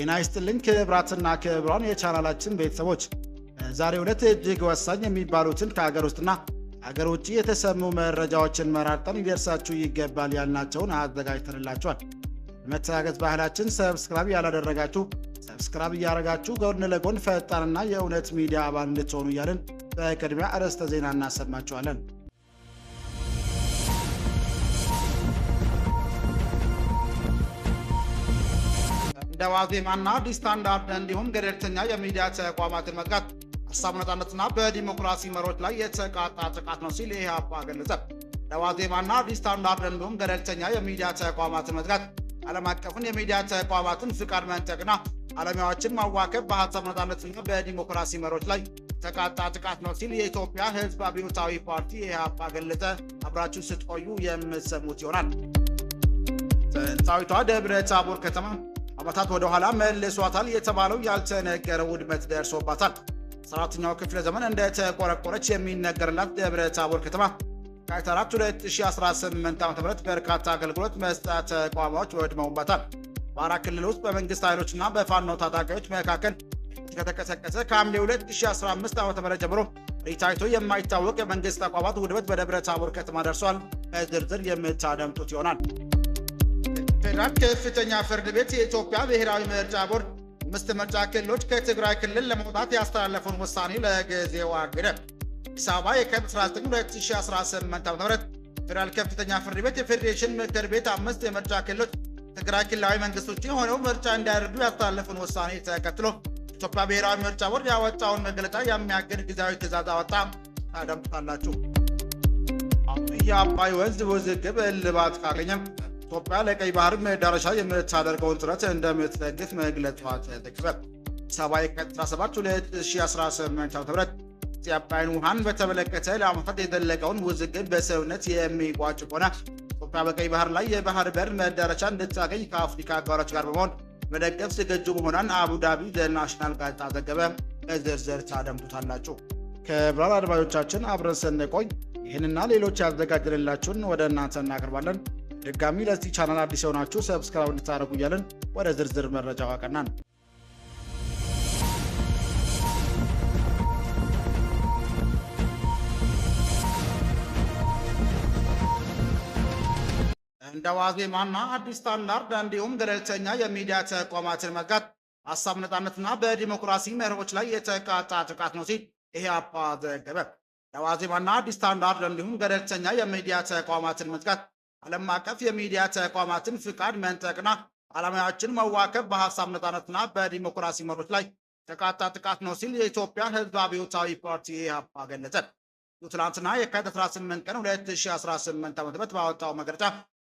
ጤና ይስጥልኝ ክብራትና ክብራን የቻናላችን ቤተሰቦች ዛሬ ዕለት እጅግ ወሳኝ የሚባሉትን ከሀገር ውስጥና ሀገር ውጭ የተሰሙ መረጃዎችን መራርጠን ይደርሳችሁ ይገባል ያልናቸውን አዘጋጅተንላችኋል። መተጋገዝ ባህላችን ሰብስክራይብ ያላደረጋችሁ ሰብስክራይብ እያደረጋችሁ ጎን ለጎን ፈጣንና የእውነት ሚዲያ አባል እንድትሆኑ እያልን በቅድሚያ አርዕስተ ዜና እናሰማችኋለን። እንደ ዋዜማና አዲስ ስታንዳርድ እንዲሁም ገለልተኛ የሚዲያ ተቋማትን መዝጋት ሀሳብ ነጻነትና በዲሞክራሲ መርሆች ላይ የተቃጣ ጥቃት ነው ሲል ኢህአፓ ገለጸ። እንደ ዋዜማና አዲስ ስታንዳርድ እንዲሁም ገለልተኛ የሚዲያ ተቋማትን መዝጋት ዓለም አቀፍን የሚዲያ ተቋማትን ፍቃድ መንጠቅና ዓለማዎችን ማዋከብ በሀሳብ ነጻነትና በዲሞክራሲ መርሆች ላይ የተቃጣ ጥቃት ነው ሲል የኢትዮጵያ ሕዝብ አብዮታዊ ፓርቲ ኢህአፓ ገለጸ። አብራችሁ ስትቆዩ የምትሰሙት ይሆናል። ጥንታዊቷ ደብረ ታቦር ከተማ ዓመታት ወደ ኋላ መልሷታል የተባለው ያልተነገረ ውድመት ደርሶባታል። 14ኛው ክፍለ ዘመን እንደተቆረቆረች የሚነገርላት ደብረ ታቦር ከተማ ከ4 2018 ዓ.ም በርካታ አገልግሎት መስጫ ተቋማት ወድመውባታል። በአማራ ክልል ውስጥ በመንግስት ኃይሎችና በፋኖ ታጣቂዎች መካከል ከተቀሰቀሰ ከሐምሌ 2015 ዓ.ም ጀምሮ ታይቶ የማይታወቅ የመንግስት ተቋማት ውድመት በደብረ ታቦር ከተማ ደርሷል። በዝርዝር የምታደምጡት ይሆናል። ፌደራል ከፍተኛ ፍርድ ቤት የኢትዮጵያ ብሔራዊ ምርጫ ቦርድ 5 ምርጫ ክልሎች ከትግራይ ክልል ለመውጣት ያስተላለፈውን ውሳኔ ለጊዜው አገደ። አዲስ አበባ የካቲት 19 2018 ዓ.ም ፌደራል ከፍተኛ ፍርድ ቤት የፌዴሬሽን ምክር ቤት 5 የምርጫ ክልሎች ትግራይ ክልላዊ መንግስት ውጭ ሆነው ምርጫ እንዲያደርጉ ያስተላለፈውን ውሳኔ ተከትሎ ኢትዮጵያ ብሔራዊ ምርጫ ቦርድ ያወጣውን መግለጫ የሚያግድ ጊዜያዊ ትዕዛዝ አወጣ። ታደምጡታላችሁ። የአባይ ወንዝ ውዝግብ እልባት ካገኘም ኢትዮጵያ ለቀይ ባህር መዳረሻ የምታደርገውን ጥረት እንደምትደግፍ መግለጿ ተዘገበ። ሰባይ የካቲት 17 2018 ዓ.ም የአባይን ውሃን በተመለከተ ለዓመታት የዘለቀውን ውዝግብ በስምምነት የሚቋጭ ሆነ። ኢትዮጵያ በቀይ ባህር ላይ የባህር በር መዳረሻ እንድታገኝ ከአፍሪካ አጋሮች ጋር በመሆን መደገፍ ዝግጁ መሆኗን አቡዳቢ ዘናሽናል ጋዜጣ ዘገበ። በዝርዝር ታደምጡታላችሁ። ክቡራን አድማጮቻችን አብረን ስንቆይ ይህንና ሌሎች ያዘጋጀንላችሁን ወደ እናንተ እናቀርባለን። ድጋሚ ለዚህ ቻናል አዲስ የሆናችሁ ሰብስክራይብ እንድታደርጉ እያልን ወደ ዝርዝር መረጃው አቀናን። እንደ ዋዜማና አዲስ ስታንዳርድ እንዲሁም ገለልተኛ የሚዲያ ተቋማትን መዝጋት ሀሳብ ነጻነትና በዲሞክራሲ መርሆች ላይ የተቃጣ ጥቃት ነው ሲል ኢህአፓ ዘገበ። እንደ ዋዜማና አዲስ ስታንዳርድ እንዲሁም ገለልተኛ የሚዲያ ተቋማትን መዝጋት ዓለም አቀፍ የሚዲያ ተቋማትን ፍቃድ መንጠቅና ዓላማዎችን መዋከብ በሀሳብ ነጻነትና በዲሞክራሲ መርሆች ላይ የተቃጣ ጥቃት ነው ሲል የኢትዮጵያ ሕዝብ አብዮታዊ ፓርቲ ኢህአፓ ገለጸ። ትናንትና የካቲት 18 ቀን 2018 ዓ.ም ባወጣው መግለጫ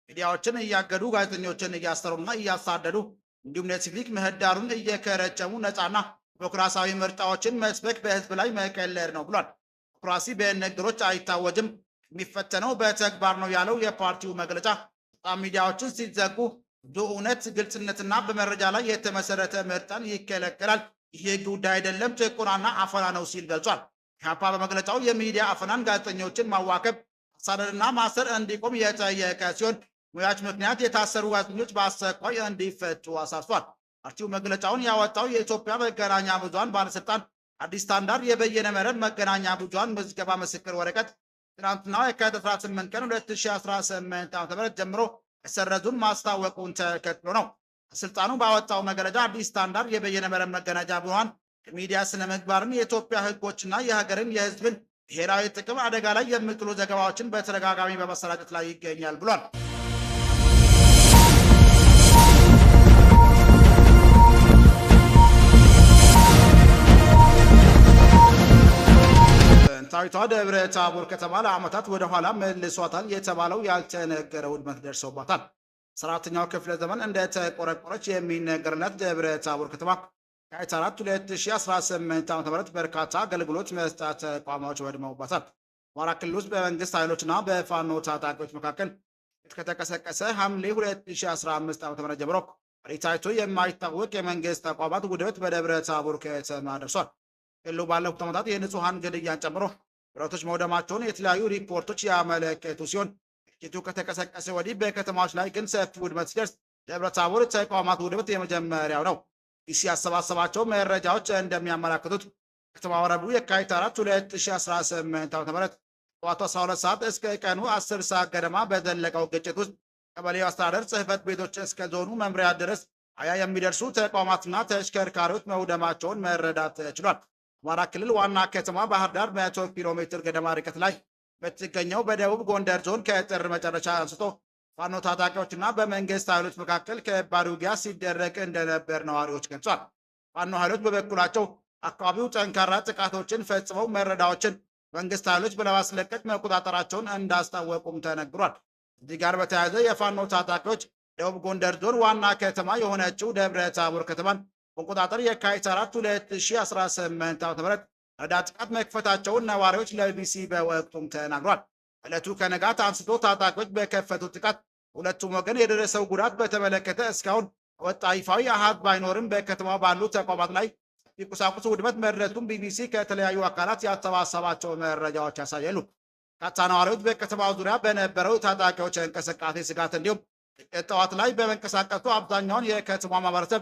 ሚዲያዎችን እያገዱ ጋዜጠኞችን እያሰሩና እያሳደዱ እንዲሁም የሲቪክ ምህዳሩን እየከረቸሙ ነፃና ዲሞክራሲያዊ ምርጫዎችን መስበክ በህዝብ ላይ መቀለድ ነው ብሏል። ዲሞክራሲ በንግግሮች አይታወጅም፣ የሚፈተነው በተግባር ነው ያለው የፓርቲው መግለጫ ሚዲያዎችን ሲዘጉ እውነት፣ ግልጽነትና በመረጃ ላይ የተመሰረተ ምርጫን ይከለከላል። ይህ ጉዳይ አይደለም፣ ጭቆናና አፈና ነው ሲል ገልጿል። ኢህአፓ በመግለጫው የሚዲያ አፈናን፣ ጋዜጠኞችን ማዋከብ፣ ማሳደድና ማሰር እንዲቆም የጠየቀ ሲሆን ሙያች ምክንያት የታሰሩ ጋዜጠኞች በአስቸኳይ እንዲፈቱ አሳስቧል። ፓርቲው መግለጫውን ያወጣው የኢትዮጵያ መገናኛ ብዙሃን ባለስልጣን አዲስ ስታንዳርድ የበየነ መረብ መገናኛ ብዙሃን ምዝገባ ምስክር ወረቀት ትናንትና የካቲት 18 ቀን 2018 ዓ.ም ጀምሮ መሰረዙን ማስታወቁን ተከትሎ ነው። ስልጣኑ ባወጣው መግለጫ አዲስ ስታንዳርድ የበየነ መረብ መገናኛ ብዙሃን የሚዲያ ስነ ምግባርን፣ የኢትዮጵያ ሕጎችና የሀገርን የሕዝብን ብሔራዊ ጥቅም አደጋ ላይ የሚጥሉ ዘገባዎችን በተደጋጋሚ በመሰራጨት ላይ ይገኛል ብሏል። ጥንታዊቷ ደብረ ታቦር ከተማ ለዓመታት ወደ ኋላ መልሷታል የተባለው ያልተነገረ ውድመት ደርሶባታል። 14ኛው ክፍለ ዘመን እንደተቆረቆረች የሚነገርላት ደብረ ታቦር ከተማ ከ4 2018 ዓ.ም በርካታ አገልግሎት መስጫ ተቋማት ወድመውባታል። በአማራ ክልል ውስጥ በመንግስት ኃይሎችና በፋኖ ታጣቂዎች መካከል ከተቀሰቀሰ ሐምሌ 2015 ዓ.ም ጀምሮ ታይቶ የማይታወቅ የመንግስት ተቋማት ውድመት በደብረ ታቦር ከተማ ደርሷል። ክልሉ ባለፉት ዓመታት የንጹሐን ግድያን ጨምሮ ብረቶች መውደማቸውን የተለያዩ ሪፖርቶች ያመለከቱ ሲሆን ግጭቱ ከተቀሰቀሰ ወዲህ በከተማዎች ላይ ግን ሰፊ ውድመት ሲደርስ ደብረ ታቦር ተቋማት ውድመት የመጀመሪያው ነው። ቢቢሲ ያሰባሰባቸው መረጃዎች እንደሚያመላክቱት ከተማው ረቡዕ የካቲት 4 2018 ዓ.ም ጠዋቱ 12 ሰዓት እስከ ቀኑ 10 ሰዓት ገደማ በዘለቀው ግጭት ውስጥ ቀበሌው አስተዳደር ጽሕፈት ቤቶች እስከ ዞኑ መምሪያ ድረስ 20 የሚደርሱ ተቋማትና ተሽከርካሪዎች መውደማቸውን መረዳት ችሏል። አማራ ክልል ዋና ከተማ ባህር ዳር 100 ኪሎ ሜትር ገደማ ርቀት ላይ በትገኘው በደቡብ ጎንደር ዞን ከጥር መጨረሻ አንስቶ ፋኖ ታጣቂዎችና በመንግስት ኃይሎች መካከል ከባድ ውጊያ ሲደረግ እንደነበር ነዋሪዎች ገልጿል። ፋኖ ኃይሎች በበኩላቸው አካባቢው ጠንካራ ጥቃቶችን ፈጽመው መረዳዎችን መንግስት ኃይሎች በማስለቀቅ መቆጣጠራቸውን እንዳስታወቁም ተነግሯል። እዚህ ጋር በተያያዘ የፋኖ ታጣቂዎች ደቡብ ጎንደር ዞን ዋና ከተማ የሆነችው ደብረ ታቦር ከተማን መቆጣጠር የካቲት 4 2018 ዓ.ም ረዳት ጥቃት መክፈታቸውን ነዋሪዎች ለቢቢሲ በወቅቱም ተናግሯል። ዕለቱ ከነጋት አንስቶ ታጣቂዎች በከፈቱት ጥቃት ሁለቱም ወገን የደረሰው ጉዳት በተመለከተ እስካሁን ወጣ ይፋዊ አሃዝ ባይኖርም በከተማው ባሉ ተቋማት ላይ የቁሳቁስ ውድመት መድረሱን ቢቢሲ ከተለያዩ አካላት ያሰባሰባቸው መረጃዎች ያሳያሉ። በርካታ ነዋሪዎች በከተማው ዙሪያ በነበረው ታጣቂዎች እንቅስቃሴ ስጋት እንዲሁም ጠዋት ላይ በመንቀሳቀሱ አብዛኛውን የከተማ ማህበረሰብ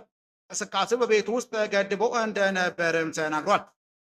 እንቅስቃሴ በቤቱ ውስጥ ተገድቦ እንደነበርም ተናግሯል።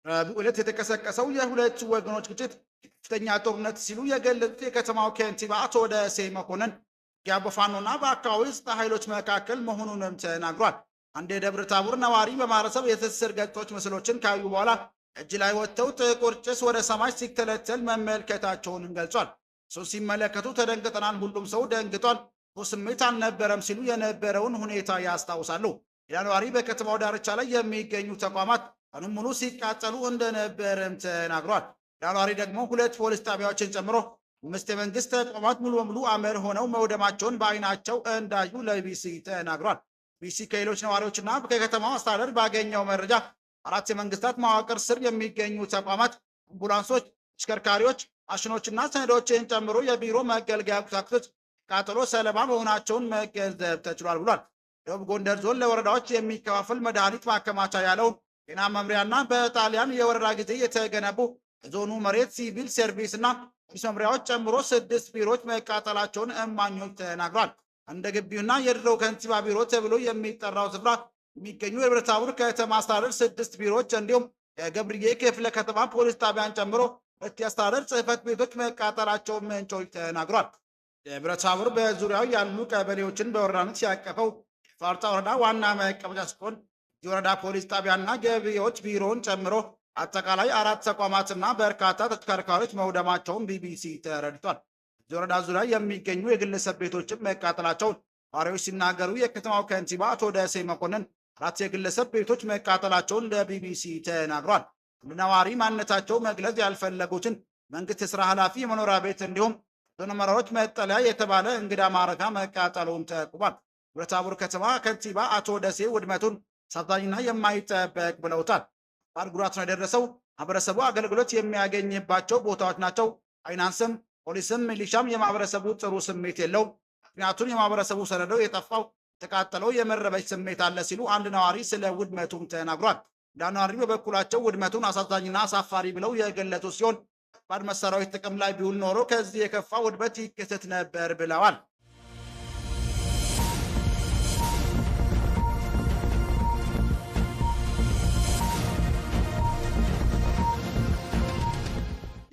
ረቡዕ ዕለት የተቀሰቀሰው የሁለቱ ወገኖች ግጭት ከፍተኛ ጦርነት ሲሉ የገለጹት የከተማው ከንቲባ አቶ ደሴ መኮንን ውጊያ በፋኖና በአካባቢ ጸጥታ ኃይሎች መካከል መሆኑንም ተናግሯል። አንድ የደብረ ታቦር ነዋሪ በማህበረሰብ የትስስር ገጾች ምስሎችን ካዩ በኋላ እጅ ላይ ወጥተው ጥቁር ጭስ ወደ ሰማይ ሲተለተል መመልከታቸውንም ገልጿል። እሱን ሲመለከቱ ተደንግጠናል፣ ሁሉም ሰው ደንግጧል፣ ስሜት አልነበረም ሲሉ የነበረውን ሁኔታ ያስታውሳሉ። ሌላ ነዋሪ በከተማው ዳርቻ ላይ የሚገኙ ተቋማት ቀኑን ሙሉ ሲቃጠሉ እንደነበርም ተናግሯል። ሌላ ነዋሪ ደግሞ 2 ፖሊስ ጣቢያዎችን ጨምሮ 5 የመንግስት ተቋማት ሙሉ በሙሉ አመድ ሆነው መውደማቸውን በአይናቸው እንዳዩ ለቢቢሲ ተናግሯል። ቢቢሲ ከሌሎች ነዋሪዎችና ከከተማው አስተዳደር ባገኘው መረጃ 4 የመንግስታት መዋቅር ስር የሚገኙ ተቋማት፣ አምቡላንሶች፣ ተሽከርካሪዎች፣ ማሽኖችና ሰነዶችን ጨምሮ የቢሮ መገልገያ ቁሳቁሶች ቃጠሎ ሰለባ መሆናቸውን መገንዘብ ተችሏል ብሏል። ደቡብ ጎንደር ዞን ለወረዳዎች የሚከፋፈል መድኃኒት ማከማቻ ያለው ጤና መምሪያና በጣሊያን የወረራ ጊዜ የተገነቡ የዞኑ መሬት ሲቪል ሰርቪስ እና ፖሊስ መምሪያዎች ጨምሮ 6 ቢሮዎች መቃጠላቸውን እማኞች ተናግሯል። እንደ ግቢውና የድሮው ከንቲባ ቢሮ ተብሎ የሚጠራው ስፍራ የሚገኙ የደብረ ታቦር ከተማ አስተዳደር 6 ቢሮዎች እንዲሁም የገብርዬ ክፍለ ከተማ ፖሊስ ጣቢያን ጨምሮ 2 የአስተዳደር ጽሕፈት ቤቶች መቃጠላቸውን ምንጮች ተናግሯል። ደብረ ታቦር በዙሪያው ያሉ ቀበሌዎችን በወረዳነት ያቀፈው ፋርጣ ወረዳ ዋና መቀመጫ ሲሆን የወረዳ ፖሊስ ጣቢያና ገቢዎች ቢሮውን ጨምሮ አጠቃላይ 4 ተቋማትና በርካታ ተሽከርካሪዎች መውደማቸውን ቢቢሲ ተረድቷል። የወረዳ ዙሪያ የሚገኙ የግለሰብ ቤቶችን መቃጠላቸውን ነዋሪዎች ሲናገሩ የከተማው ከንቲባ አቶ ደሴ መኮንን 4 የግለሰብ ቤቶች መቃጠላቸውን ለቢቢሲ ተናግሯል። ነዋሪ ማንነታቸው መግለጽ ያልፈለጉትን መንግስት የስራ ኃላፊ የመኖሪያ ቤት እንዲሁም ዞን መራሮች መጠለያ የተባለ እንግዳ ማረፊያ መቃጠሉን ተጠቁሟል። ደብረ ታቦር ከተማ ከንቲባ አቶ ደሴ ውድመቱን አሳዛኝና የማይጠበቅ ብለውታል። ከባድ ጉዳት ነው የደረሰው፣ ማህበረሰቡ አገልግሎት የሚያገኝባቸው ቦታዎች ናቸው። ፋይናንስም፣ ፖሊስም፣ ሚሊሻም የማህበረሰቡ ጥሩ ስሜት የለውም። ምክንያቱም የማህበረሰቡ ሰነደው የጠፋው የተቃጠለው የመረበሽ ስሜት አለ ሲሉ አንድ ነዋሪ ስለ ውድመቱም ተናግሯል። ሌላ ነዋሪ በበኩላቸው ውድመቱን አሳዛኝና አሳፋሪ ብለው የገለጹ ሲሆን ከባድ መሳሪያዎች ጥቅም ላይ ቢውል ኖሮ ከዚህ የከፋ ውድመት ይከሰት ነበር ብለዋል።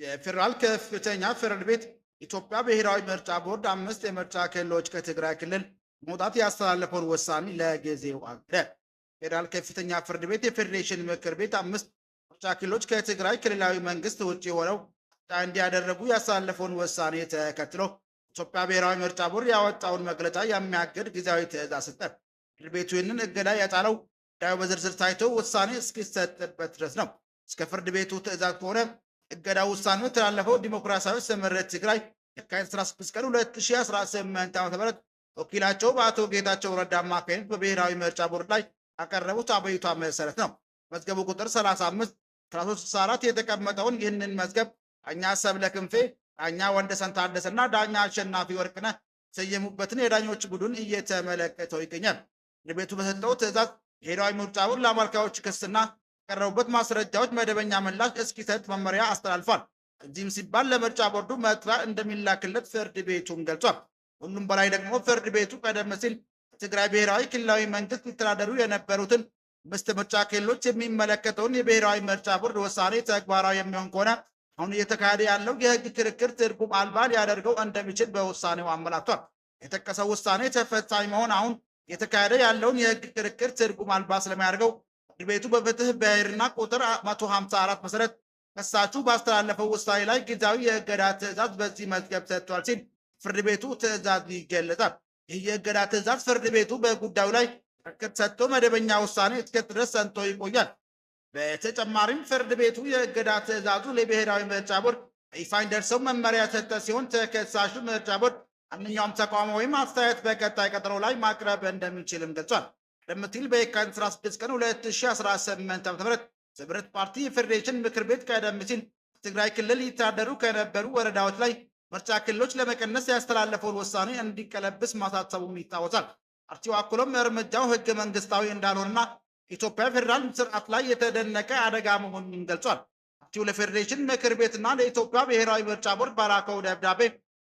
የፌዴራል ከፍተኛ ፍርድ ቤት ኢትዮጵያ ብሔራዊ ምርጫ ቦርድ 5 የምርጫ ክልሎች ከትግራይ ክልል መውጣት ያስተላለፈውን ውሳኔ ለጊዜው አገደ። ፌዴራል ከፍተኛ ፍርድ ቤት የፌዴሬሽን ምክር ቤት 5 ምርጫ ክልሎች ከትግራይ ክልላዊ መንግስት ውጭ ሆነው እንዲያደረጉ ያስተላለፈውን ውሳኔ ተከትሎ ኢትዮጵያ ብሔራዊ ምርጫ ቦርድ ያወጣውን መግለጫ የሚያግድ ጊዜያዊ ትዕዛዝ ሰጠ። ፍርድ ቤቱ ይህንን እገዳ ያጣለው ጉዳዩ በዝርዝር ታይቶ ውሳኔ እስኪሰጥበት ድረስ ነው። እስከ ፍርድ ቤቱ ትዕዛዝ ከሆነ እገዳ ውሳኔው የተላለፈው ዲሞክራሲያዊ ስምረት ትግራይ የካቲት 16 ቀን 2018 ዓ.ም ወኪላቸው በአቶ ጌታቸው ረዳ አማካኝነት በብሔራዊ ምርጫ ቦርድ ላይ ያቀረቡት አቤቱታ መሰረት ነው። መዝገቡ ቁጥር 35/1364 የተቀመጠውን ይህንን መዝገብ ዳኛ ሰብለ ክንፌ፣ ዳኛ ወንደሰን ታደሰና ዳኛ አሸናፊ ወርቅነህ የተሰየሙበትን የዳኞች ቡድን እየተመለከተው ይገኛል። ፍርድ ቤቱ በሰጠው ትዕዛዝ ብሔራዊ ምርጫ ቦርድ ለአመልካዮች ክስና የቀረቡበት ማስረጃዎች መደበኛ ምላሽ እስኪሰጥ መመሪያ አስተላልፏል። እዚህም ሲባል ለምርጫ ቦርዱ መጥሪያ እንደሚላክለት ፍርድ ቤቱም ገልጿል። ሁሉም በላይ ደግሞ ፍርድ ቤቱ ቀደም ሲል ትግራይ ብሔራዊ ክልላዊ መንግስት ሊተዳደሩ የነበሩትን 5 ምርጫ ክልሎች የሚመለከተውን የብሔራዊ ምርጫ ቦርድ ውሳኔ ተግባራዊ የሚሆን ከሆነ አሁን እየተካሄደ ያለው የህግ ክርክር ትርጉም አልባ ሊያደርገው እንደሚችል በውሳኔው አመላክቷል። የተጠቀሰው ውሳኔ ተፈጻሚ መሆን አሁን እየተካሄደ ያለውን የህግ ክርክር ትርጉም አልባ ስለሚያደርገው ፍርድ ቤቱ በፍትህ ብሔርና ቁጥር 154 መሰረት ከሳቹ ባስተላለፈው ውሳኔ ላይ ጊዜያዊ የእገዳ ትዕዛዝ በዚህ መዝገብ ሰጥቷል ሲል ፍርድ ቤቱ ትዕዛዝ ይገለጻል። ይህ የእገዳ ትዕዛዝ ፍርድ ቤቱ በጉዳዩ ላይ ክርክር ሰጥቶ መደበኛ ውሳኔ እስኪሰጥ ድረስ ጸንቶ ይቆያል። በተጨማሪም ፍርድ ቤቱ የእገዳ ትዕዛዙ ለብሔራዊ ምርጫ ቦርድ ይፋ እንዲደርሰው መመሪያ ሰጠ ሲሆን ተከሳሹ ምርጫ ቦርድ ማንኛውም ተቃውሞ ወይም አስተያየት በቀጣይ ቀጠሮ ላይ ማቅረብ እንደሚችልም ገልጿል። ቀደም ሲል በየካቲት 16 ቀን 2018 ዓ.ም ስምረት ፓርቲ የፌዴሬሽን ምክር ቤት ቀደም ሲል ትግራይ ክልል ይታደሩ ከነበሩ ወረዳዎች ላይ ምርጫ ክልሎች ለመቀነስ ያስተላለፈውን ውሳኔ እንዲቀለብስ ማሳሰቡም ይታወሳል። ፓርቲው አክሎም እርምጃው ህገ መንግስታዊ እንዳልሆነና ኢትዮጵያ ፌዴራል ስርዓት ላይ የተደነቀ አደጋ መሆኑን ገልጿል። ፓርቲው ለፌዴሬሽን ምክር ቤትና ለኢትዮጵያ ብሔራዊ ምርጫ ቦርድ ባላከው ደብዳቤ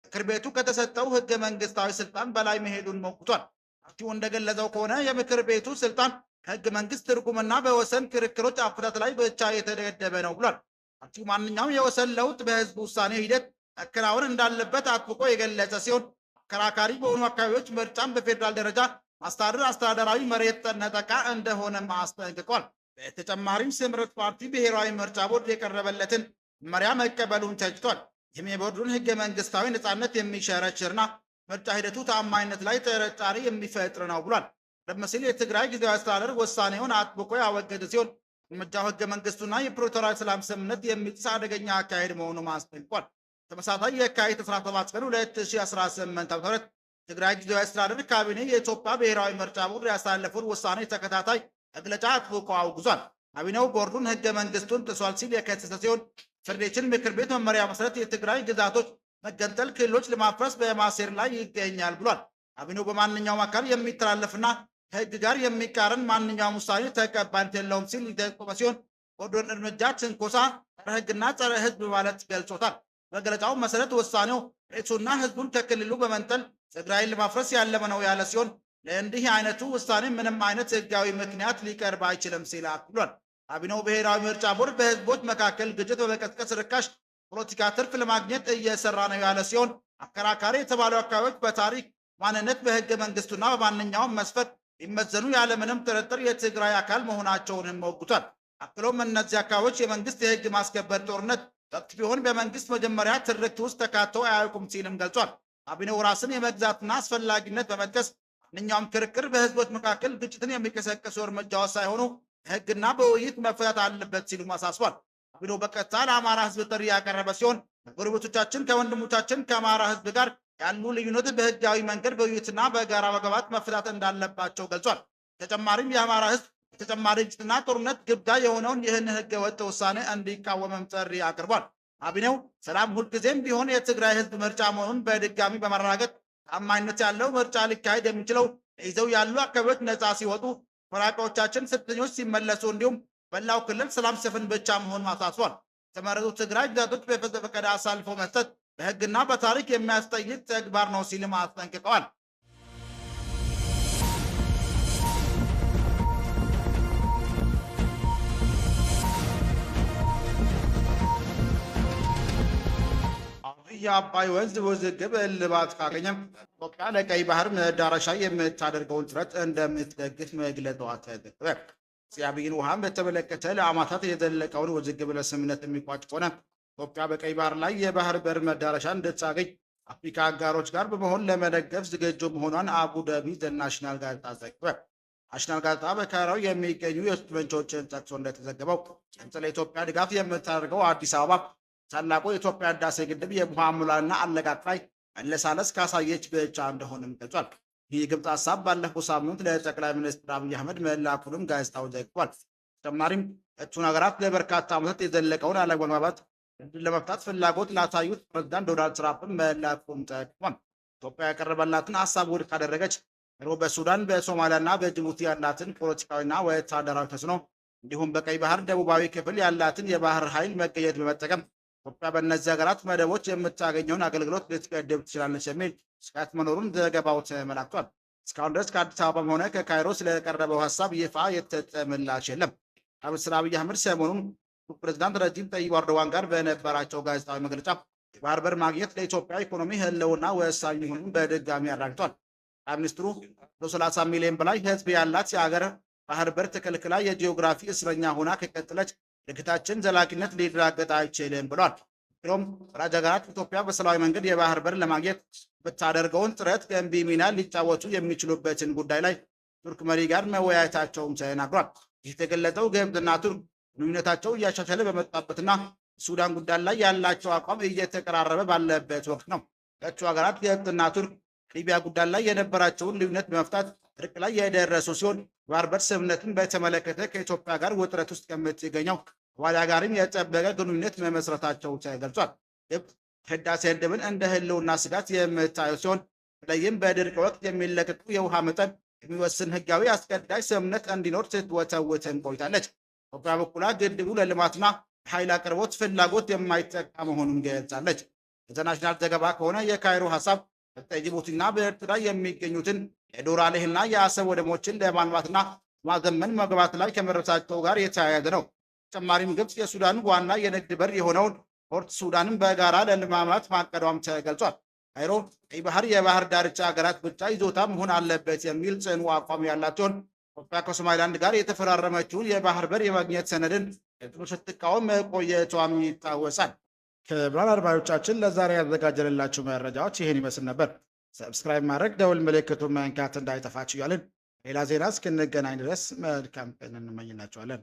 ምክር ቤቱ ከተሰጠው ህገ መንግስታዊ ስልጣን በላይ መሄዱን ሞግቷል። ፓርቲው እንደገለጸው ከሆነ የምክር ቤቱ ስልጣን ከህገ መንግስት ትርጉምና በወሰን ክርክሮች አፈታት ላይ ብቻ የተገደበ ነው ብሏል። ፓርቲው ማንኛውም የወሰን ለውጥ በህዝብ ውሳኔ ሂደት መከናወን እንዳለበት አጥብቆ የገለጸ ሲሆን አከራካሪ በሆኑ አካባቢዎች ምርጫን በፌዴራል ደረጃ ማስተዳደር አስተዳደራዊ መሬት ነጠቃ እንደሆነም አስጠንቅቋል። በተጨማሪም ስምረት ፓርቲ ብሔራዊ ምርጫ ቦርድ የቀረበለትን መመሪያ መቀበሉን ተችቷል። ይህም የቦርዱን ህገ መንግስታዊ ነጻነት የሚሸረሽርና ምርጫ ሂደቱ ተአማኝነት ላይ ጥርጣሬ የሚፈጥር ነው ብሏል። ቀደም ሲል የትግራይ ጊዜያዊ አስተዳደር ውሳኔውን አጥብቆ ያወገደ ሲሆን እርምጃው ህገ መንግስቱና የፕሪቶሪያ ሰላም ስምምነት የሚጥስ አደገኛ አካሄድ መሆኑን አስጠንቅቋል። ተመሳሳይ የካቲት 17 ቀን 2018 ዓ.ም ትግራይ ጊዜያዊ አስተዳደር ካቢኔ የኢትዮጵያ ብሔራዊ ምርጫ ቦርድ ያሳለፈውን ውሳኔ ተከታታይ መግለጫ አጥብቆ አውግዟል። ካቢኔው ቦርዱን ህገ መንግስቱን ጥሷል ሲል የከሰሰ ሲሆን ፌዴሬሽን ምክር ቤት መመሪያ መሰረት የትግራይ ግዛቶች መገንጠል ክልሎች ለማፍረስ በማሴር ላይ ይገኛል ብሏል። ካቢኔው በማንኛውም አካል የሚተላለፍና ከህግ ጋር የሚቃረን ማንኛውም ውሳኔ ተቀባይነት የለውም ሲል የጠቆመ ሲሆን ቦርዱን እርምጃ ትንኮሳ፣ ጸረ ህግና ጸረ ህዝብ ማለት ገልጾታል። በገለጻው መሰረት ውሳኔው ሬቱና ህዝቡን ከክልሉ በመንጠል ትግራይን ለማፍረስ ያለመ ነው ያለ ሲሆን ለእንዲህ አይነቱ ውሳኔ ምንም አይነት ህጋዊ ምክንያት ሊቀርብ አይችልም ሲል አክሏል። ካቢኔው ብሔራዊ ምርጫ ቦርድ በህዝቦች መካከል ግጭት በመቀስቀስ ርካሽ ፖለቲካ ትርፍ ለማግኘት እየሰራ ነው ያለ ሲሆን አከራካሪ የተባሉ አካባቢዎች በታሪክ ማንነት፣ በህገ መንግስቱና በማንኛውም መስፈርት ሊመዘኑ ያለምንም ጥርጥር የትግራይ አካል መሆናቸውንም ወጉቷል። አክሎም እነዚህ አካባቢዎች የመንግስት የህግ ማስከበር ጦርነት ወቅት ቢሆን በመንግስት መጀመሪያ ትርክት ውስጥ ተካተው አያውቁም ሲልም ገልጿል። ካቢኔው ራስን የመግዛትና አስፈላጊነት በመጥቀስ ማንኛውም ክርክር በህዝቦች መካከል ግጭትን የሚቀሰቅሱ እርምጃዎች ሳይሆኑ በህግና በውይይት መፈታት አለበት ሲሉም አሳስቧል። ካቢኔው በቀጥታ ለአማራ ህዝብ ጥሪ ያቀረበ ሲሆን ጎረቤቶቻችን ከወንድሞቻችን ከአማራ ህዝብ ጋር ያሉ ልዩነት በህጋዊ መንገድ በውይይትና በጋራ መግባባት መፈታት እንዳለባቸው ገልጿል። ተጨማሪም የአማራ ህዝብ ተጨማሪ ግጭትና ጦርነት ግብዳ የሆነውን ይህን ህገ ወጥ ውሳኔ እንዲቃወምም ጥሪ አቅርቧል። ካቢኔው ሰላም ሁልጊዜም ቢሆን የትግራይ ህዝብ ምርጫ መሆኑን በድጋሚ በማረጋገጥ ታማኝነት ያለው ምርጫ ሊካሄድ የሚችለው ይዘው ያሉ አካባቢዎች ነፃ ሲወጡ፣ ተፈናቃዮቻችን፣ ስደተኞች ሲመለሱ እንዲሁም በላው ክልል ሰላም ሲሰፍን ብቻ መሆኑን አሳስቧል። የተመረጡ ትግራይ ግዛቶች በፈቃድ አሳልፎ መስጠት በህግና በታሪክ የሚያስጠይቅ ተግባር ነው ሲልም አስጠንቅቀዋል። የአባይ ወንዝ ውዝግብ እልባት ካገኘም ኢትዮጵያ ለቀይ ባህር መዳረሻ የምታደርገውን ጥረት እንደምትደግፍ መግለጿ ተዘገበ። የአባይን ውሃን በተመለከተ ለዓመታት የዘለቀውን ውዝግብ ለስምምነት የሚቋጭ ከሆነ ኢትዮጵያ በቀይ ባህር ላይ የባህር በር መዳረሻ እንድታገኝ አፍሪካ አጋሮች ጋር በመሆን ለመደገፍ ዝግጁ መሆኗን አቡዳቢ ዘናሽናል ጋዜጣ ዘገበ። ናሽናል ጋዜጣ በካይሮ የሚገኙ የውስጥ ምንጮችን ጠቅሶ እንደተዘገበው ለኢትዮጵያ ድጋፍ የምታደርገው አዲስ አበባ ታላቁ የኢትዮጵያ ህዳሴ ግድብ የውሃ ሙላትና አለቃቅ ላይ መለሳለስ ካሳየች ብቻ እንደሆነም ገልጿል። ይህ የግብፅ ሀሳብ ባለፈው ሳምንት ለጠቅላይ ሚኒስትር አብይ አህመድ መላኩንም ጋዜጣው ዘግቧል። በተጨማሪም ሁለቱን ሀገራት ለበርካታ ዓመታት የዘለቀውን አለመግባባት ለመፍታት ፍላጎት ላሳዩት ፕሬዝዳንት ዶናልድ ትራምፕን መላኩም ጠቅሟል። ኢትዮጵያ ያቀረበላትን ሀሳብ ውድቅ ካደረገች በሱዳን፣ በሶማሊያና በጅቡቲ ያላትን ፖለቲካዊና ወታደራዊ ተጽዕኖ እንዲሁም በቀይ ባህር ደቡባዊ ክፍል ያላትን የባህር ኃይል መገኘት በመጠቀም ኢትዮጵያ በእነዚህ ሀገራት መደቦች የምታገኘውን አገልግሎት ልትገድብ ትችላለች የሚል ስጋት መኖሩን ዘገባው ተመላክቷል። እስካሁን ድረስ ከአዲስ አበባም ሆነ ከካይሮ ስለቀረበው ሀሳብ ይፋ የተሰጠ ምላሽ የለም። ሚኒስትር አብይ አህመድ ሰሞኑን ፕሬዝዳንት ረጂብ ጠይብ ኤርዶዋን ጋር በነበራቸው ጋዜጣዊ መግለጫ የባህር በር ማግኘት ለኢትዮጵያ ኢኮኖሚ ህልውና ወሳኝ መሆኑን በድጋሚ አረጋግጧል። ሚኒስትሩ 30 ሚሊዮን በላይ ህዝብ ያላት የሀገር ባህር በር ተከልክላ የጂኦግራፊ እስረኛ ሆና ከቀጠለች ለግታችን ዘላቂነት ሊረጋገጥ አይችልም ብሏል። ሆኖም ወዳጅ ሀገራት ኢትዮጵያ በሰላማዊ መንገድ የባህር በር ለማግኘት ብታደርገውን ጥረት ገንቢ ሚና ሊጫወቱ የሚችሉበትን ጉዳይ ላይ ቱርክ መሪ ጋር መወያየታቸውን ተናግሯል። ይህ የተገለጸው ግብፅና ቱርክ ግንኙነታቸው እያሻሻለ በመጣበትና ሱዳን ጉዳይ ላይ ያላቸው አቋም እየተቀራረበ ባለበት ወቅት ነው። ሁለቱ ሀገራት ግብፅና ቱርክ ሊቢያ ጉዳይ ላይ የነበራቸውን ልዩነት በመፍታት እርቅ ላይ የደረሱ ሲሆን የባህር በር ስምምነትን በተመለከተ ከኢትዮጵያ ጋር ውጥረት ውስጥ ከምትገኘው ሶማሊያ ጋርም የጠበቀ ግንኙነት መመስረታቸው ተገልጿል። ግብፅ ህዳሴ ግድብን እንደ ህልውና ስጋት የምታየው ሲሆን በተለይም በድርቅ ወቅት የሚለቀቁ የውሃ መጠን የሚወስን ህጋዊ አስገዳጅ ስምምነት እንዲኖር ስትወተውትን ቆይታለች። ኢትዮጵያ በኩሏ ግድቡ ለልማትና ኃይል አቅርቦት ፍላጎት የማይጠቃ መሆኑን ገልጻለች። ኢንተርናሽናል ዘገባ ከሆነ የካይሮ ሀሳብ በጅቡቲና በኤርትራ የሚገኙትን የዶራሌህና የአሰብ ወደቦችን ለማልማትና ማዘመን መግባት ላይ ከመድረሳቸው ጋር የተያያዘ ነው። ተጨማሪም ግብፅ የሱዳን ዋና የንግድ በር የሆነውን ፖርት ሱዳንን በጋራ ለማልማት ማቀዷም ተገልጿል። ካይሮ ቀይ ባህር የባህር ዳርቻ ሀገራት ብቻ ይዞታ መሆን አለበት የሚል ጽኑ አቋም ያላቸውን ኢትዮጵያ ከሶማሊላንድ ጋር የተፈራረመችውን የባህር በር የማግኘት ሰነድን ስትቃወም መቆየቷም ይታወሳል። ክቡራን አድማጮቻችን ለዛሬ ያዘጋጀንላችሁ መረጃዎች ይህን ይመስል ነበር። ሰብስክራይብ ማድረግ ደውል ምልክቱን መንካት እንዳይጠፋችሁ እያልን ሌላ ዜና እስክንገናኝ ድረስ መልካም ቀን እንመኝላችኋለን።